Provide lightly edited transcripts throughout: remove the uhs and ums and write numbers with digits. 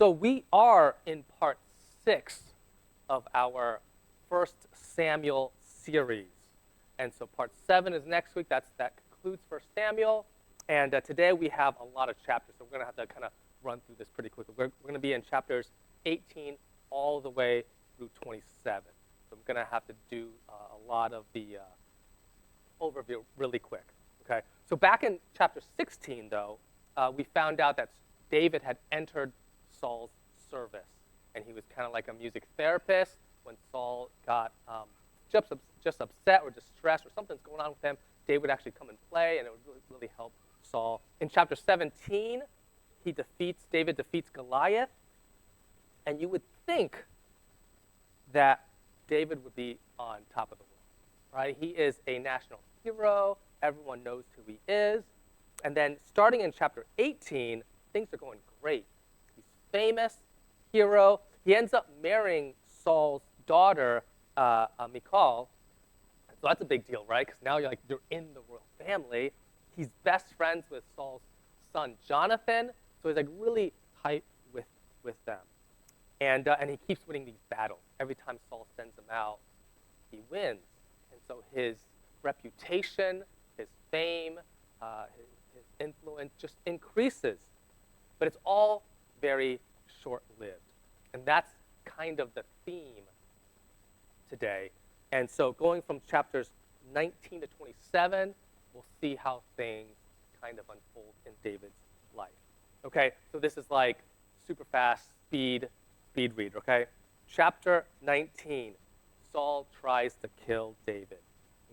So we are in part 6 of our First Samuel series. And so part 7 is next week. That concludes First Samuel. And today we have a lot of chapters, so we're going to have to kind of run through this pretty quickly. We're going to be in chapters 18 all the way through 27. So I'm going to have to do a lot of the overview really quick. Okay. So back in chapter 16, though, we found out that David had entered Saul's service, and he was kind of like a music therapist. When Saul got just upset or distressed or something's going on with him, David would actually come and play, and it would really help Saul. In chapter 17, David defeats Goliath, and you would think that David would be on top of the world, right? He is a national hero. Everyone knows who he is. And then starting in chapter 18, things are going great. He's famous, hero. He ends up marrying Saul's daughter, Michal. So that's a big deal, right? Because now you're in the royal family. He's best friends with Saul's son, Jonathan. So he's like really tight with them. And he keeps winning these battles. Every time Saul sends him out, he wins. And so his reputation, his fame, his influence just increases. But it's all very short-lived. And that's kind of the theme today. And so going from chapters 19 to 27, we'll see how things kind of unfold in David's life. Okay, so this is like super fast speed read, okay? Chapter 19, Saul tries to kill David.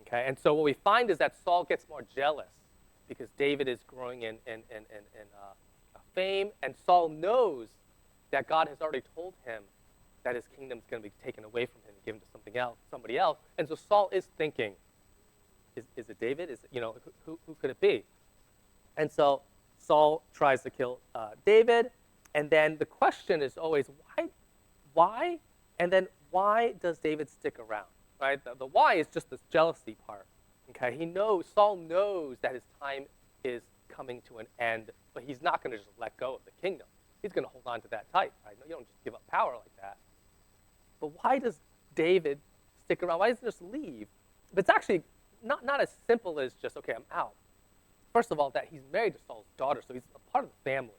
Okay, and so what we find is that Saul gets more jealous because David is growing in fame, and Saul knows that God has already told him that his kingdom is going to be taken away from him and given to somebody else. And so Saul is thinking, is it David? Who could it be? And so Saul tries to kill David, and then the question is always, why? And then why does David stick around? Right? The why is just this jealousy part. Okay, Saul knows that his time is coming to an end, but he's not going to just let go of the kingdom. He's going to hold on to that tight. Right? You don't just give up power like that. But why does David stick around? Why doesn't he just leave? But it's actually not as simple as just, okay, I'm out. First of all, that he's married to Saul's daughter, so he's a part of the family.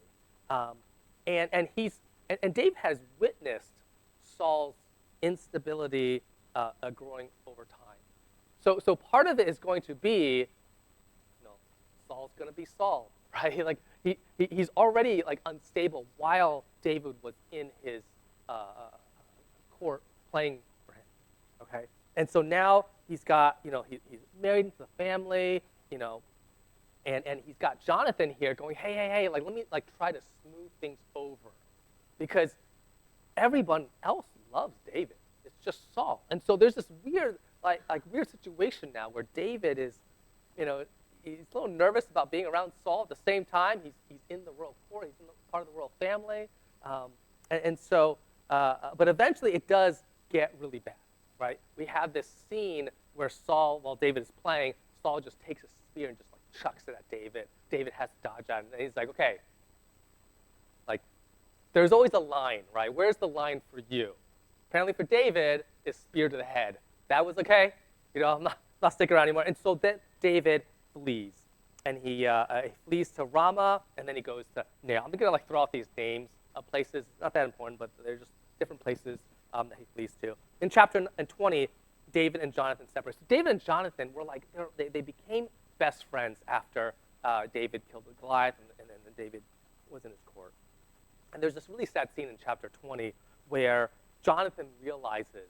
And David has witnessed Saul's instability growing over time. So part of it is going to be, Saul's going to be Saul, right? Like he's already like unstable while David was in his court playing for him, okay? And so now he's got, he's married into the family, and he's got Jonathan here going, hey, like let me like try to smooth things over, because everyone else loves David. It's just Saul. And so there's this weird situation now where David is, he's a little nervous about being around Saul. At the same time, he's in the royal court. He's part of the royal family. But eventually it does get really bad, right? We have this scene where Saul, while David is playing, Saul just takes a spear and just like chucks it at David. David has to dodge out, and he's like, okay, like there's always a line, right? Where's the line for you? Apparently for David, it's spear to the head. That was okay. I'm not sticking around anymore. And so then David flees. And he flees to Ramah, and then he goes to Nail. I'm going to throw out these names of places. Not that important, but they're just different places that he flees to. In chapter 20, David and Jonathan separate. So David and Jonathan were they became best friends after David killed Goliath, and then David was in his court. And there's this really sad scene in chapter 20 where Jonathan realizes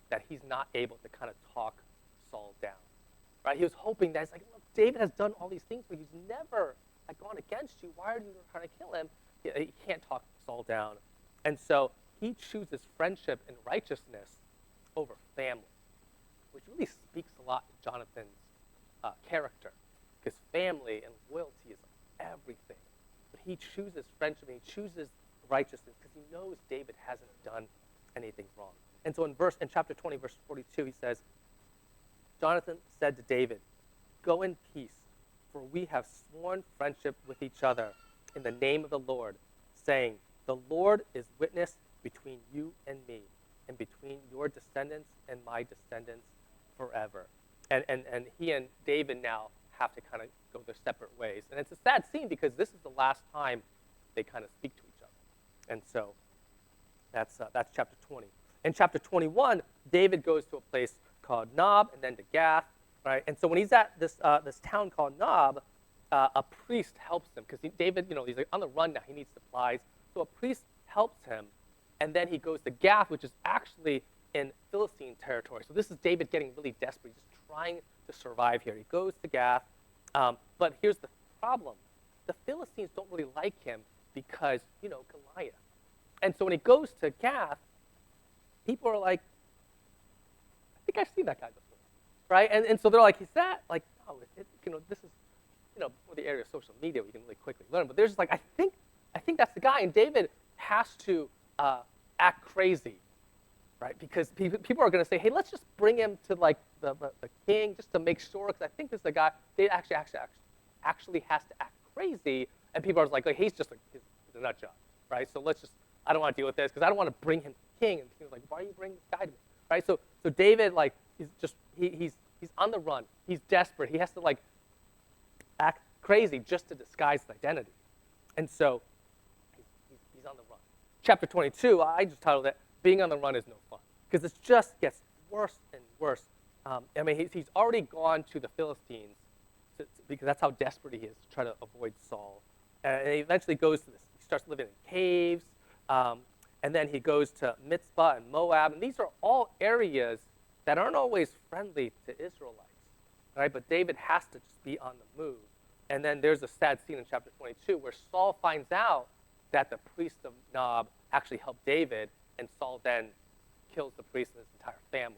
that he's not able to kind of talk Saul down, right? He was hoping that, it's like, look, David has done all these things, but he's never gone against you. Why are you trying to kill him? He can't talk Saul down. And so he chooses friendship and righteousness over family, which really speaks a lot to Jonathan's character, because family and loyalty is everything. But he chooses friendship and he chooses righteousness because he knows David hasn't done anything wrong. And so in chapter 20, verse 42, he says, Jonathan said to David, "Go in peace, for we have sworn friendship with each other in the name of the Lord, saying, The Lord is witness between you and me, and between your descendants and my descendants forever. And he and David now have to kind of go their separate ways. And it's a sad scene because this is the last time they kind of speak to each other. And so that's chapter 20. In chapter 21, David goes to a place called Nob and then to Gath, right? And so when he's at this town called Nob, a priest helps him because David, he's like on the run now. He needs supplies. So a priest helps him, and then he goes to Gath, which is actually in Philistine territory. So this is David getting really desperate. He's just trying to survive here. He goes to Gath, but here's the problem. The Philistines don't really like him because, Goliath. And so when he goes to Gath, people are like, I think I've seen that guy before, right? And so they're like, is that, like, no, this is, before the era of social media, we can really quickly learn. But there's just like, I think that's the guy. And David has to act crazy, right? Because people are going to say, hey, let's just bring him to like the king just to make sure, because I think this is the guy. David actually has to act crazy, and people are like he's just he's a nut job, right? So I don't want to deal with this because I don't want to bring him to the king. And the king's like, why are you bringing this guy to me, right? So David he's on the run. He's desperate. He has to act crazy just to disguise his identity, and so he's on the run. Chapter 22, I just titled it, Being on the Run is No Fun, because it just gets worse and worse. He's already gone to the Philistines because that's how desperate he is to try to avoid Saul. And he eventually goes to this. He starts living in caves, and then he goes to Mitzpah and Moab, and these are all areas that aren't always friendly to Israelites, right? But David has to just be on the move. And then there's a sad scene in chapter 22 where Saul finds out that the priest of Nob actually helped David, and Saul then kills the priest and his entire family,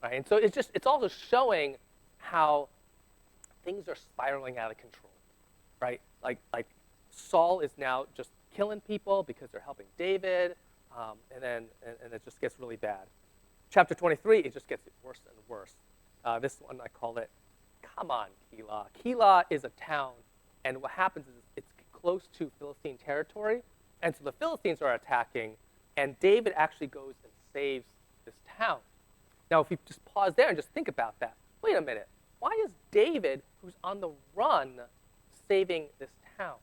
right? And so it's also showing how things are spiraling out of control, right? Like Saul is now just killing people because they're helping David, and it just gets really bad. Chapter 23, it just gets worse and worse. This one I call it, come on, Keilah. Keilah is a town, and what happens is it's close to Philistine territory, and so the Philistines are attacking, and David actually goes and saves this town. Now, if you just pause there and just think about that, wait a minute, why is David, who's on the run, saving this town?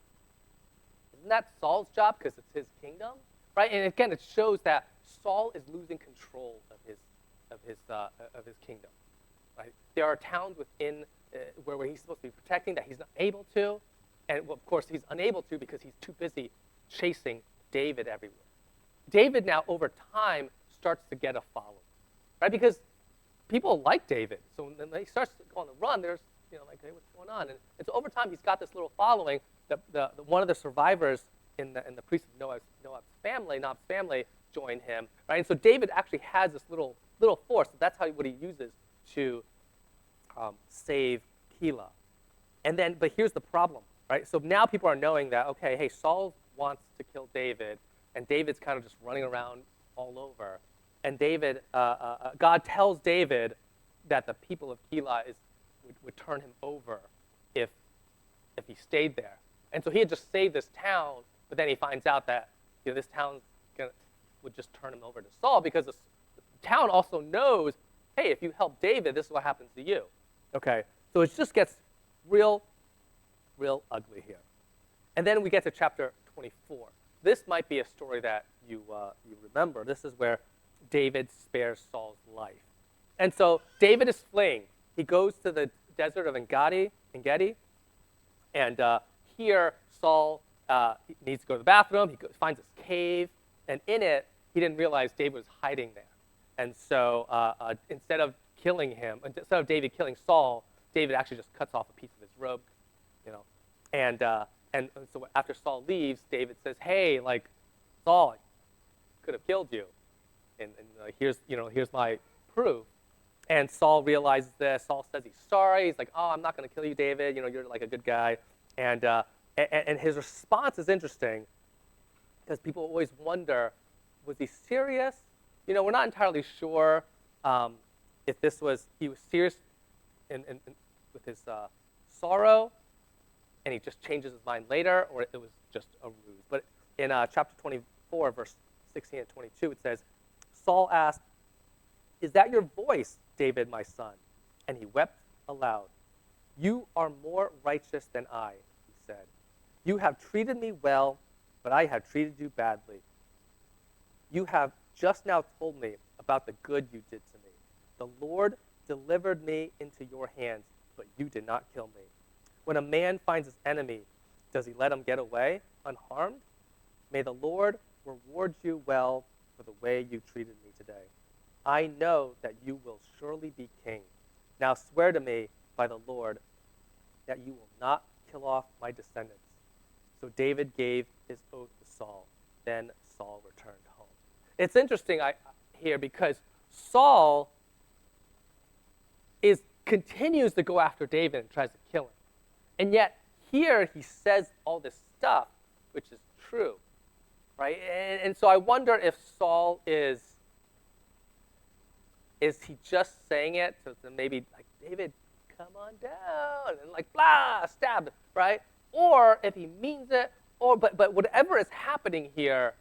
Isn't that Saul's job because it's his kingdom, right? And again, it shows that Saul is losing control of his kingdom, right? There are towns within where he's supposed to be protecting that he's not able to. And of course, he's unable to because he's too busy chasing David everywhere. David now, over time, starts to get a following, right? Because people like David. So when he starts to go on the run, there's, hey, what's going on? And so over time, he's got this little following. One of the survivors in the priest of Nob's family joined him, right? And so David actually has this little force. So that's what he uses to save Keilah. But here's the problem. Right? So now people are knowing that, okay, hey, Saul wants to kill David, and David's kind of just running around all over. And God tells David that the people of Keilah would turn him over if he stayed there. And so he had just saved this town, but then he finds out that this town would just turn him over to Saul because the town also knows, hey, if you help David, this is what happens to you. Okay, so it just gets real ugly here. And then we get to chapter 24. This might be a story that you remember. This is where David spares Saul's life. And so David is fleeing. He goes to the desert of En-Gedi, and here Saul needs to go to the bathroom. He finds this cave, and in it, he didn't realize David was hiding there. And so instead of David killing Saul, David actually just cuts off a piece of his robe. And so after Saul leaves, David says, "Hey, Saul, I could have killed you, and here's my proof." And Saul realizes this. Saul says he's sorry. He's like, "Oh, I'm not going to kill you, David. You're like a good guy." And his response is interesting because people always wonder, was he serious? We're not entirely sure if he was serious with his sorrow, and he just changes his mind later, or it was just a ruse. But In chapter 24, verse 16 and 22, it says, Saul asked, "Is that your voice, David, my son?" And he wept aloud. "You are more righteous than I," he said. "You have treated me well, but I have treated you badly. You have just now told me about the good you did to me. The Lord delivered me into your hands, but you did not kill me. When a man finds his enemy, does he let him get away unharmed? May the Lord reward you well for the way you treated me today. I know that you will surely be king. Now swear to me by the Lord that you will not kill off my descendants." So David gave his oath to Saul. Then Saul returned home. It's interesting here because Saul continues to go after David and tries to kill him. And yet here he says all this stuff, which is true, right? And so I wonder if Saul is he just saying it to maybe like, David, come on down, and like, blah, stab him, right? Or if he means it, but whatever is happening here,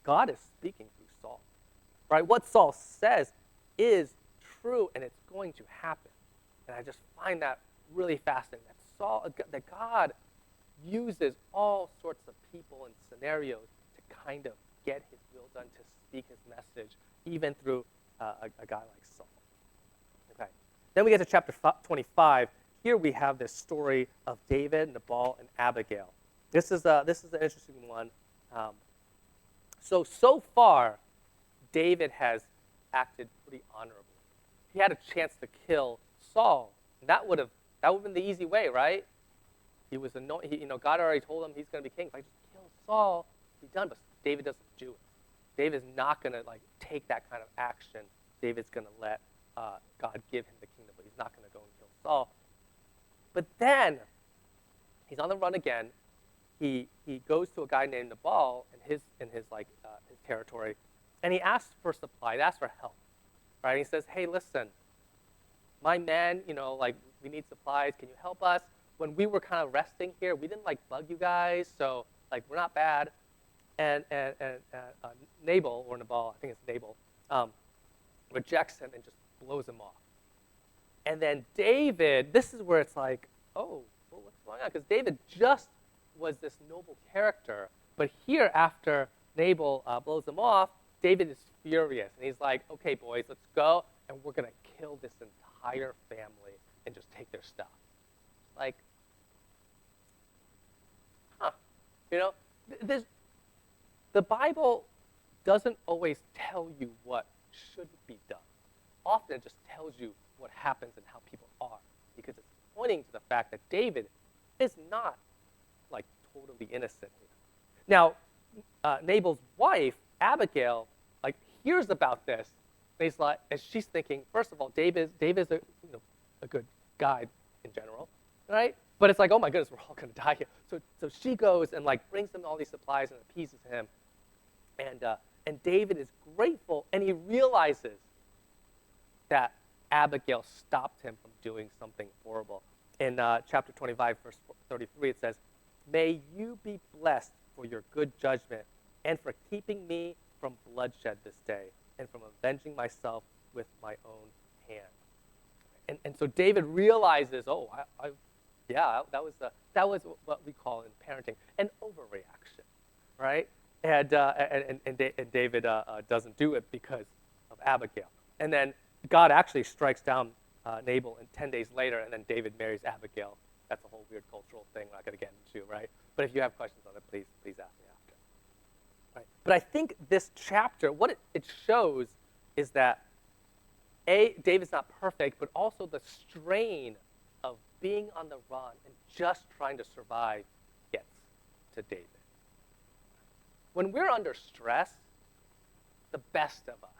God is speaking through Saul, right? What Saul says is true, and it's going to happen. And I just find that really fascinating, that God uses all sorts of people and scenarios to kind of get his will done, to speak his message, even through a guy like Saul. Okay. Then we get to chapter 25. Here we have this story of David, Nabal, and Abigail. This is an interesting one. So far, David has acted pretty honorably. He had a chance to kill Saul. And that would have been the easy way, right? He was annoyed. God already told him he's going to be king. If I just kill Saul, he's done. But David doesn't do it. David's not going to take that kind of action. David's going to let God give him the kingdom, but he's not going to go and kill Saul. But then he's on the run again. He goes to a guy named Nabal in his territory, and he asks for supply. He asks for help, right? And he says, "Hey, listen, my men, we need supplies. Can you help us? When we were kind of resting here, we didn't bug you guys, so we're not bad." And Nabal, I think it's Nabal, rejects him and just blows him off. And then David, this is where it's like, oh, well, what's going on? Because David just was this noble character, but here after Nabal blows him off, David is furious, and he's like, "Okay, boys, let's go, and we're going to kill this entire family and just take their stuff." The Bible doesn't always tell you what should be done. Often it just tells you what happens and how people are, because it's pointing to the fact that David is not totally innocent here. Now, Nabal's wife, Abigail, hears about this, and she's thinking, first of all, David's a good guy in general, right? But it's oh my goodness, we're all going to die here. So she goes and brings him all these supplies and appeases him, and David is grateful, and he realizes that Abigail stopped him from doing something horrible. In chapter 25, verse 33, it says, "May you be blessed for your good judgment and for keeping me from bloodshed this day and from avenging myself with my own hand." And so David realizes, that was what we call in parenting an overreaction, right? And David doesn't do it because of Abigail. And then God actually strikes down Nabal, and 10 days later, and then David marries Abigail. That's a whole weird cultural thing we're not going to get into, right? But if you have questions on it, please ask me after. Right? But I think this chapter, what it shows is that, David's not perfect, but also the strain of being on the run and just trying to survive gets to David. When we're under stress, the best of us,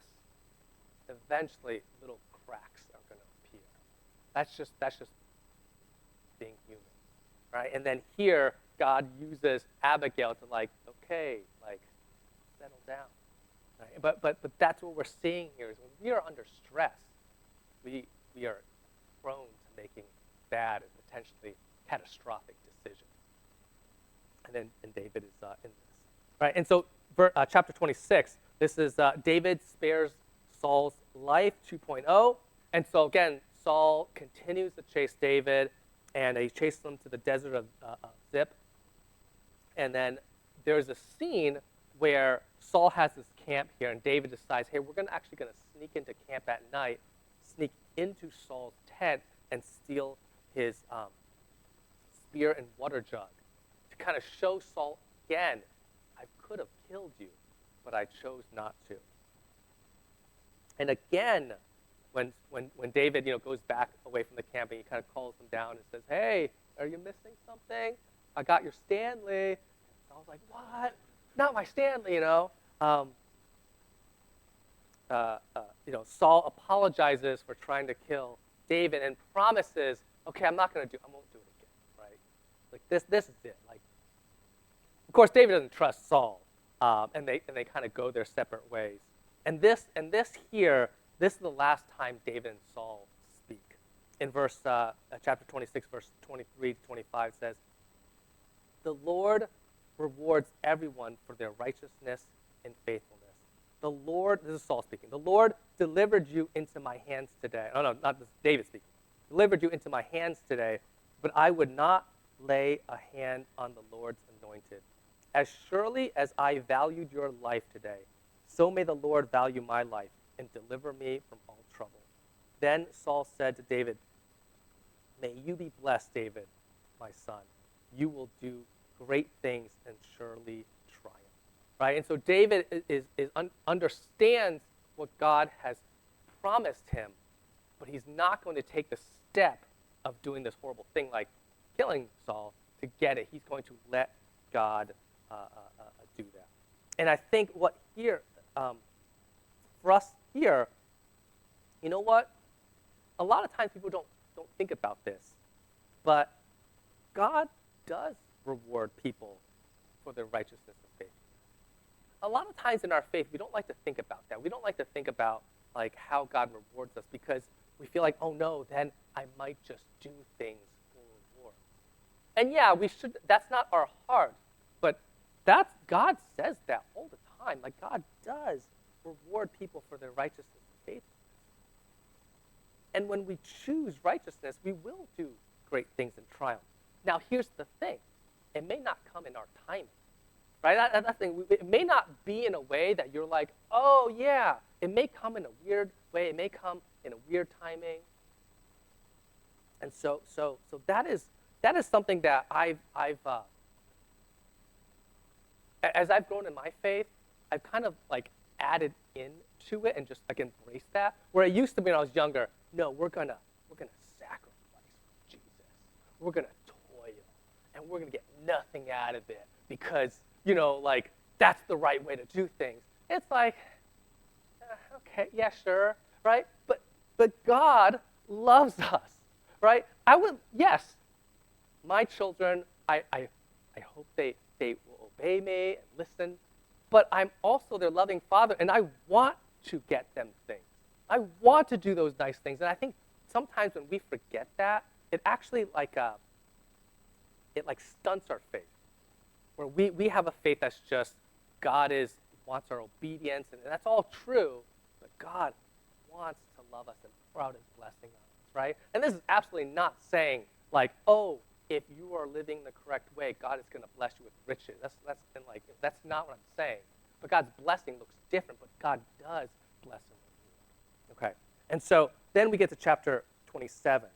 eventually little cracks are going to appear. That's just being human, right? And then here, God uses Abigail to settle down, right? But that's what we're seeing here is when we are under stress, we are prone to making bad and potentially catastrophic decisions. And David is in this. right? And so chapter 26, this is David spares Saul's life 2.0. And so again, Saul continues to chase David, and he chases him to the desert of Ziph. And then there's a scene where Saul has this camp here, and David decides, hey, we're actually going to sneak into camp at night, sneak into Saul's tent, and steal his spear and water jug to kind of show Saul again, I could have killed you, but I chose not to. And again, when David goes back away from the camp, and he kind of calls him down and says, hey, are you missing something? I got your Stanley. And Saul's like, what? Not my Stanley, Saul apologizes for trying to kill David and promises, okay, I won't do it again, right? Like this is it. Like, of course, David doesn't trust Saul, and they kind of go their separate ways. And this is the last time David and Saul speak. In chapter 26, verse 23 to 25 says, the Lord rewards everyone for their righteousness and faithfulness. The Lord, this is Saul speaking, the Lord delivered you into my hands today. Oh, no, not this, David speaking. Delivered you into my hands today, but I would not lay a hand on the Lord's anointed. As surely as I valued your life today, so may the Lord value my life and deliver me from all trouble. Then Saul said to David, may you be blessed, David, my son. You will do great things and surely triumph. Right? And so David understands what God has promised him, but he's not going to take the step of doing this horrible thing like killing Saul to get it. He's going to let God do that. And I think what here, for us here, you know what? A lot of times people don't think about this, but God does reward people for their righteousness and faith. A lot of times in our faith, we don't like to think about that. We don't like to think about like how God rewards us because we feel like, oh no, then I might just do things for reward. And yeah, we should. That's not our heart, but God says that all the time. Like God does reward people for their righteousness and faithfulness. And when we choose righteousness, we will do great things in triumph. Now, here's the thing. It may not come in our timing, right? That's the thing. It may not be in a way that you're like, oh, yeah. It may come in a weird way. It may come in a weird timing. And so that is something that I've as I've grown in my faith, I've kind of like added into it and just like embraced that. Where it used to be when I was younger, no, we're gonna sacrifice for Jesus. We're gonna toil, and we're gonna get nothing out of it because like that's the right way to do things. It's like, okay, yeah, sure, right? But God loves us, right? Yes, my children, I hope they will obey me and listen, but I'm also their loving father, and I want to get them things. I want to do those nice things, and I think sometimes when we forget that, it actually it stunts our faith, where we have a faith that's just God wants our obedience, and that's all true, but God wants to love us and pour out his blessing on us, right? And this is absolutely not saying like, oh, if you are living the correct way, God is going to bless you with riches. That's not what I'm saying. But God's blessing looks different, but God does bless him. Okay, and so then we get to chapter 27.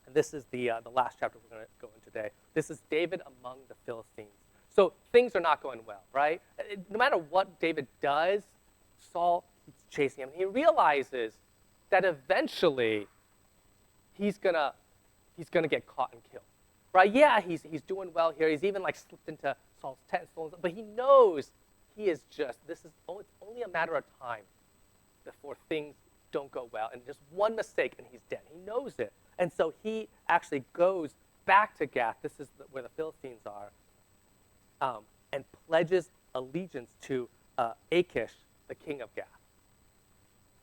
And this is the last chapter we're going to go in today. This is David among the Philistines. So things are not going well, right? No matter what David does, Saul keeps chasing him. He realizes that eventually he's gonna get caught and killed, right? Yeah, he's doing well here. He's even like slipped into Saul's tent, but he knows it's only a matter of time before things don't go well, and just one mistake and he's dead. He knows it, and so he actually goes back to Gath. This is where the Philistines are, and pledges allegiance to Achish, the king of Gath.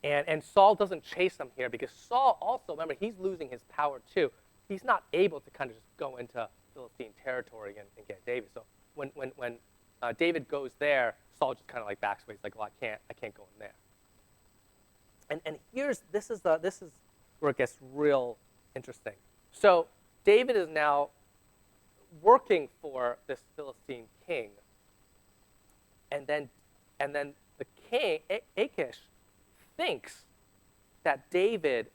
And Saul doesn't chase him here because Saul also, remember, he's losing his power too. He's not able to kind of just go into Philistine territory and get David. So when David goes there. Saul just kind of like backs away. He's like, well, I can't go in there. And this is where it gets real interesting. So David is now working for this Philistine king, and then the king Achish thinks that David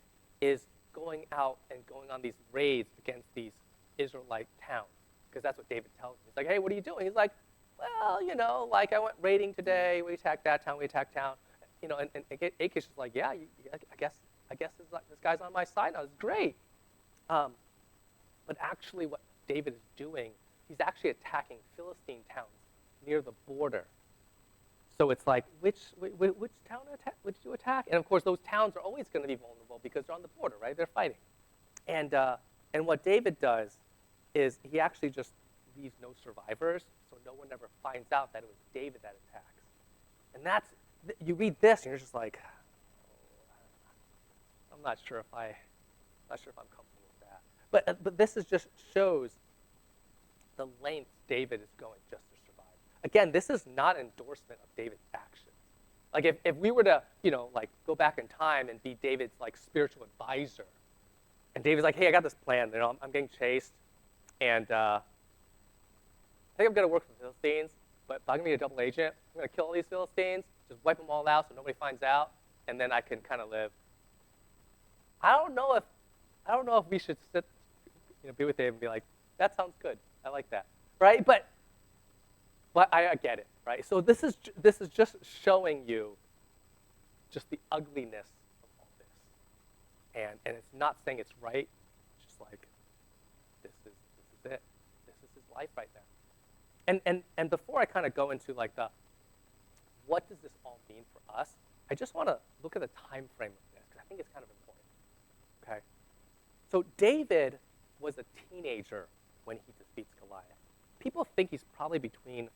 is going out and going on these raids against these Israelite towns, because that's what David tells him. He's like, hey, what are you doing? He's like, well, like I went raiding today. We attacked that town. We attacked town. And Achish is like, yeah, I guess this guy's on my side now. It's great. But actually, what David is doing, he's actually attacking Philistine towns near the border. So it's like, which town would you attack? And of course, those towns are always going to be vulnerable because they're on the border, right? They're fighting. And what David does is he actually just leaves no survivors, so no one ever finds out that it was David that attacks. And you read this, and you're just like, I'm not sure if I'm comfortable with that. But this just shows the length David is going just to survive. Again, this is not an endorsement of David's actions. Like if we were to, like go back in time and be David's like spiritual advisor, and David's like, hey, I got this plan. I'm getting chased, and I think I'm gonna work for the Philistines, but I'm gonna be a double agent. I'm gonna kill all these Philistines, just wipe them all out so nobody finds out, and then I can kind of live. I don't know if we should sit, be with David and be like, that sounds good. I like that, right? But I get it, right? So this is just showing you just the ugliness of all this, and it's not saying it's right. It's just like this is it. This is his life right now. And before I kind of go into like what does this all mean for us, I just want to look at the time frame of this because I think it's kind of important. Okay, so David was a teenager when he defeats Goliath. People think he's probably between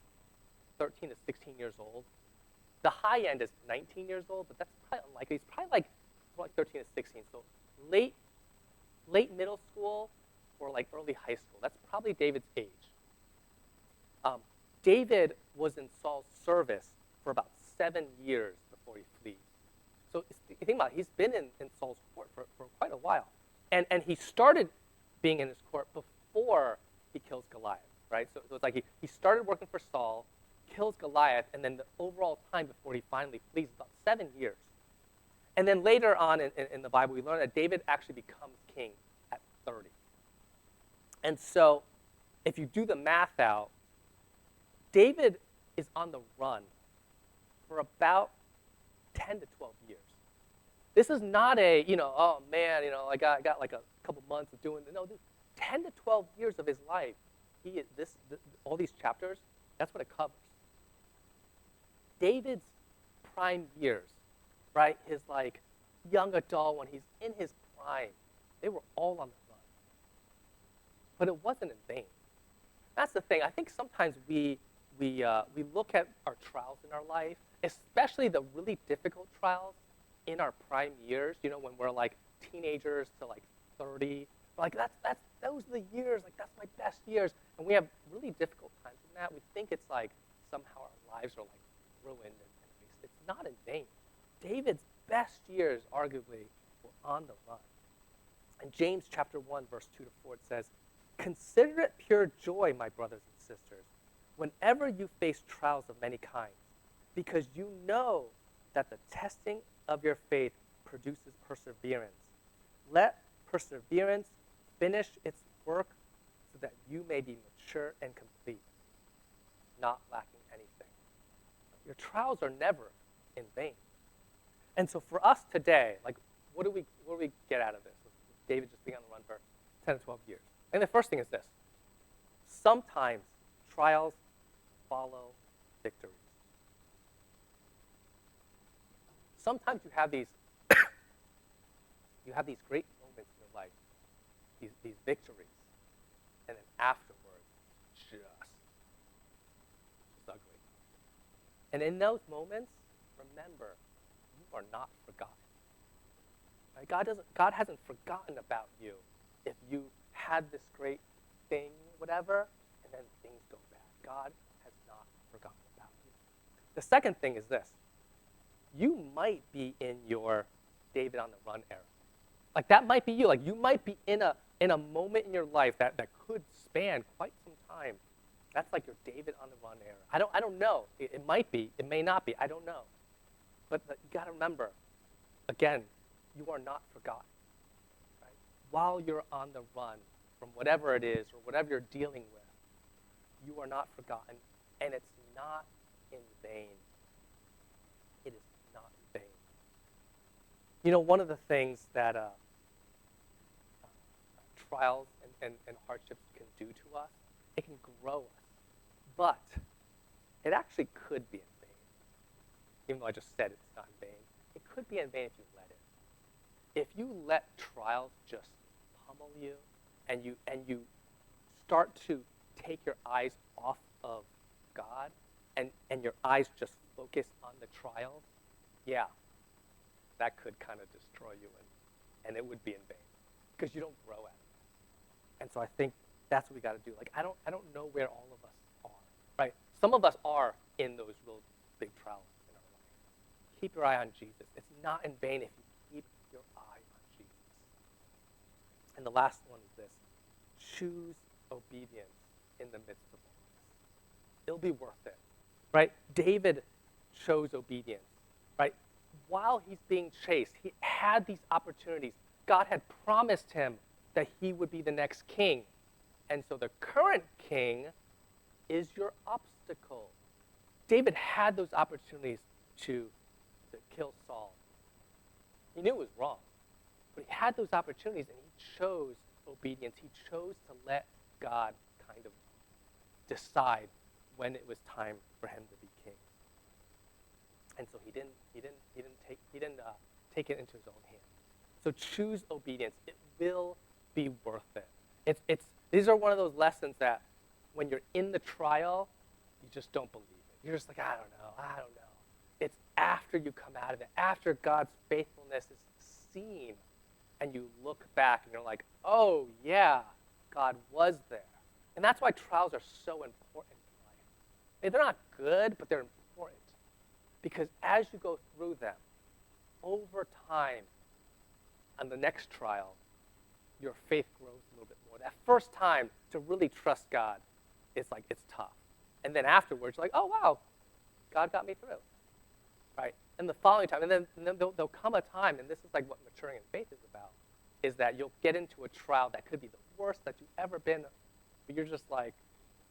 13 to 16 years old. The high end is 19 years old, but that's probably unlikely. He's probably like more like 13 to 16. So late middle school or like early high school. That's probably David's age. David was in Saul's service for about 7 years before he flees. So you think about it, he's been in Saul's court for quite a while. And he started being in his court before he kills Goliath, right? So it's like he started working for Saul, kills Goliath, and then the overall time before he finally flees is about 7 years. And then later on in the Bible, we learn that David actually becomes king at 30. And so if you do the math out, David is on the run for about 10 to 12 years. This is not a, oh man, I got like a couple months of doing it. No, 10 to 12 years of his life, all these chapters, that's what it covers. David's prime years, right? His like young adult when he's in his prime, they were all on the run. But it wasn't in vain. That's the thing. I think sometimes we look at our trials in our life, especially the really difficult trials in our prime years, when we're like teenagers to like 30. Like those are the years, like that's my best years. And we have really difficult times in that. We think it's like somehow our lives are like ruined and it's not in vain. David's best years arguably were on the run. In James chapter 1, verse 2 to 4, it says, "Consider it pure joy, my brothers and sisters, whenever you face trials of many kinds, because you know that the testing of your faith produces perseverance. Let perseverance finish its work so that you may be mature and complete, not lacking anything." Your trials are never in vain. And so for us today, like, what do we get out of this? David just being on the run for 10 to 12 years. And the first thing is this. Sometimes trials follow victories. Sometimes you have these great moments in your life, these victories, and then afterwards, just ugly. And in those moments, remember, you are not forgotten. Right? God hasn't forgotten about you if you had this great thing, whatever, and then things go bad. God has not forgotten about you. The second thing is this. You might be in your David on the run era. Like that might be you. Like you might be in a moment in your life that could span quite some time. That's like your David on the run era. I don't know. It might be. It may not be. I don't know. But you got to remember, again, you are not forgotten. Right? While you're on the run from whatever it is or whatever you're dealing with, you are not forgotten, and it's not in vain. It is not in vain. You know, one of the things that trials and hardships can do to us, it can grow us. But it actually could be in vain. Even though I just said it's not in vain, it could be in vain if you let it. If you let trials just pummel you, and you start to take your eyes off of God, and your eyes just focus on the trials, yeah, that could kind of destroy you, and it would be in vain because you don't grow at it. And so I think that's what we got to do. Like I don't know where all of us are, right? Some of us are in those real big trials in our life. Keep your eye on Jesus. It's not in vain if you keep your eye on Jesus. And the last one is this: choose obedience in the midst of all this. It'll be worth it, right? David chose obedience, right? While he's being chased, he had these opportunities. God had promised him that he would be the next king. And so the current king is your obstacle. David had those opportunities to kill Saul. He knew it was wrong, but he had those opportunities and he chose obedience. He chose to let God kind of decide when it was time for him to be king. And so he didn't take it into his own hands. So choose obedience. It will be worth it. These are one of those lessons that when you're in the trial, you just don't believe it. You're just like, I don't know. It's after you come out of it, after God's faithfulness is seen, and you look back and you're like, oh yeah, God was there. And that's why trials are so important in life. They're not good, but they're important. Because as you go through them, over time, on the next trial, your faith grows a little bit more. That first time to really trust God, it's tough. And then afterwards, you're like, oh wow, God got me through, right? And the following time, and then there'll come a time, and this is like what maturing in faith is about, is that you'll get into a trial that could be the worst that you've ever been, but you're just like,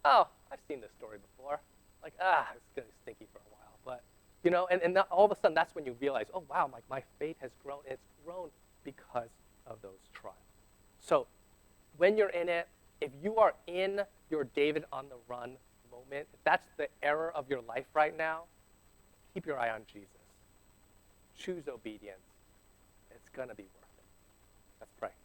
oh, I've seen this story before. Like, it's going to be stinky for a while. But, you know, and all of a sudden that's when you realize, oh, wow, my faith has grown. And it's grown because of those trials. So when you're in it, if you are in your David on the run moment, if that's the era of your life right now, keep your eye on Jesus. Choose obedience. It's going to be worth it. Let's pray.